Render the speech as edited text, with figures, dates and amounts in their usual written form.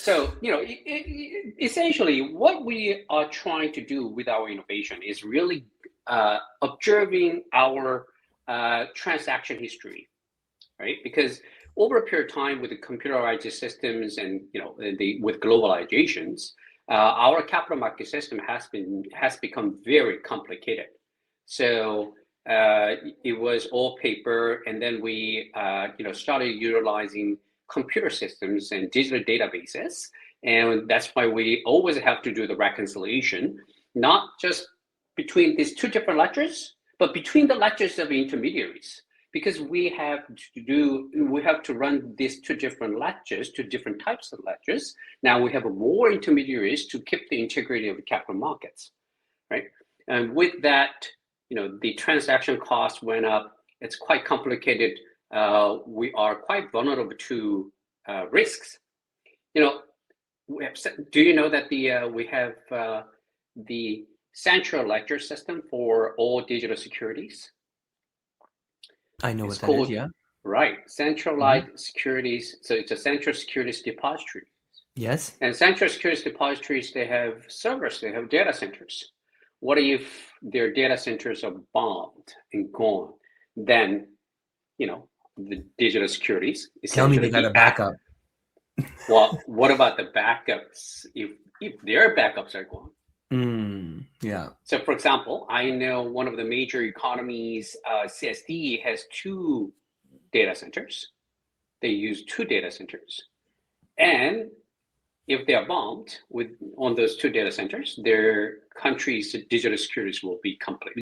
So, essentially, what we are trying to do with our innovation is really observing our transaction history, right? Because over a period of time, with the computerized systems and with globalizations, our capital market system has become very complicated. So it was all paper, and then we started utilizing computer systems and digital databases, and that's why we always have to do the reconciliation, not just between these two different ledgers, but between the ledgers of intermediaries, because we have to run these two different ledgers, two different types of ledgers. Now we have more intermediaries to keep the integrity of the capital markets, right? And with that, the transaction cost went up. It's quite complicated. We are quite vulnerable to risks. Do you know that we have the central ledger system for all digital securities? I know what that is, yeah. Right, centralized securities. So it's a central securities depository. Yes. And central securities depositories, they have servers, they have data centers. What if their data centers are bombed and gone? Then, the digital securities Tell me they got a backup. Well, what about the backups if their backups are gone? Yeah. So, for example, I know one of the major economies, CSD, has two data centers. They use two data centers. And if they are bombed on those two data centers, their country's digital securities will be completely